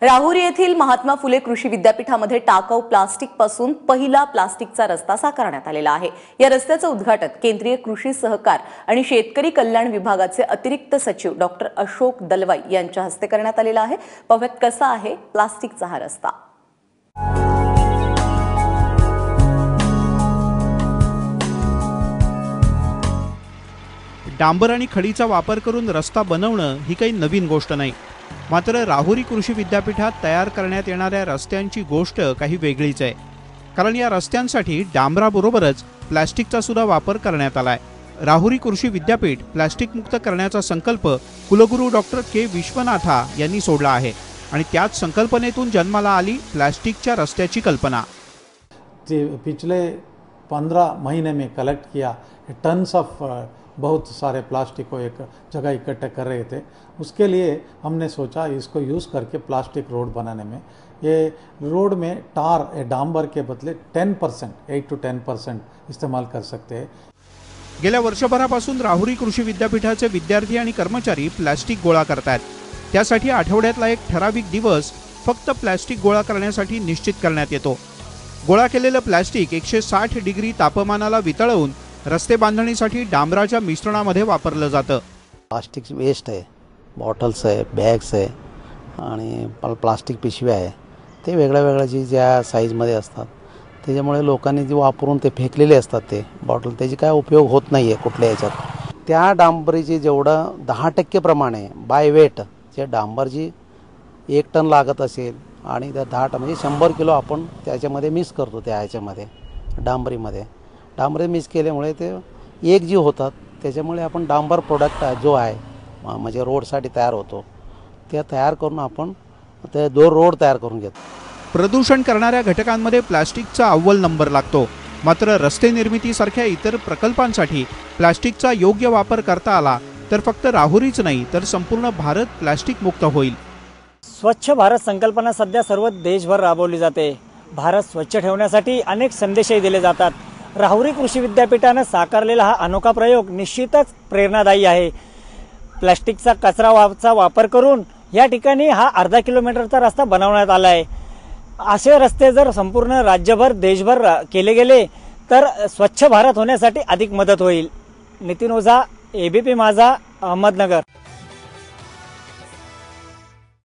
राहुरी येथील महात्मा फुले कृषी विद्यापीठामध्ये टाकाऊ प्लास्टिक पासून पहिला प्लास्टिकचा रस्ता साकारण्यात आलेला आहे। या रस्त्याचे उद्घाटन केंद्रीय कृषी सहकार आणि शेतकरी कल्याण विभागाचे अतिरिक्त सचिव डॉक्टर अशोक दलवाई यांच्या हस्ते करण्यात आलेला आहे। पाहूयात कसा आहे प्लास्टिकचा हा रस्ता। डांबर आणि खडीचा वापर करून रस्ता बनवणं ही काही नवीन गोष्ट नाही। मात्र राहुरी कृषी विद्यापीठात तयार करण्यात येणाऱ्या रस्त्यांची गोष्ट काही वेगळीच आहे। कारण या रस्त्यांसाठी डांबराबरोबरच प्लास्टिकचा सुद्धा वापर करण्यात आलाय। राहुरी कृषी विद्यापीठ प्लास्टिक मुक्त करण्याचा संकल्प कुलगुरू डॉक्टर के विश्वनाथा यांनी सोडला आहे आणि त्याच संकल्पनेतून जन्माला आली प्लास्टिकच्या रस्त्याची कल्पना। पिछले 15 महीने में कलेक्ट किया टन्स ऑफ बहुत सारे प्लास्टिक को एक जगह इकट्ठे कर रहे थे। उसके लिए हमने सोचा इसको यूज़ करके प्लास्टिक रोड बनाने में, ये रोड में टार डांबर के बदले 10% 8 to 10% इस्तेमाल कर सकते हैं। गेल्या वर्षभरापासून राहुरी कृषी विद्यापीठाचे विद्यार्थी आणि कर्मचारी प्लास्टिक गोळा करतात। त्यासाठी आठवड्यातला एक ठराविक दिवस फक्त प्लास्टिक गोळा करण्यासाठी निश्चित करण्यात येतो। गोळा केलेलं प्लास्टिक 160 डिग्री तापमानाला वितळवून रस्ते बांधणीसाठी डांबराच्या मिश्रणामध्ये वापरलं जातं। प्लास्टिक वेस्ट आहे, बॉटल्स आहे, बॅग्स आहे आणि प्लास्टिक पिशव्या आहे, ते वेगळ्या वेगळ्या ज्या साईजमध्ये असतात त्याच्यामुळे लोकांनी जे वापरून ते फेकलेले असतात ते बॉटल, त्याची काय उपयोग होत नाही आहे कुठल्या याच्यात। त्या डांबरीची जेवढं 10% प्रमाणे बाय वेट जे डांबर जी 1 टन लागत असेल आणि त्या 10 टन म्हणजे 100 किलो आपण त्याच्यामध्ये मिक्स करतो। त्या ह्याच्यामध्ये डांबरी मिक्स केल्यामुळे ते एक जीव होतात, त्याच्यामुळे आपण डांबर प्रोडक्ट जो आहे म्हणजे रोडसाठी तयार होतो ते तयार करून आपण ते रोड तयार करून घेतो। प्रदूषण करणाऱ्या घटकांमध्ये प्लास्टिकचा अव्वल नंबर लागतो। मात्र रस्ते निर्मितीसारख्या इतर प्रकल्पांसाठी प्लास्टिकचा योग्य वापर करता आला तर फक्त राहुरीच नाही तर संपूर्ण भारत प्लास्टिक मुक्त होईल। स्वच्छ भारत संकल्पना सध्या सर्व देशभर राबवली जाते। भारत स्वच्छ ठेवण्यासाठी अनेक संदेशही दिले जातात। राहुरी कृषी विद्यापीठाने साकारलेला हा अनोखा प्रयोग निश्चितच प्रेरणादायी आहे। प्लास्टिकचा कचराचा वापर करून या ठिकाणी हा अर्धा किलोमीटरचा रस्ता बनवण्यात आला आहे। असे रस्ते जर संपूर्ण राज्यभर देशभर केले गेले तर स्वच्छ भारत होण्यासाठी अधिक मदत होईल। नितीन ओझा, एबीपी माझा, अहमदनगर।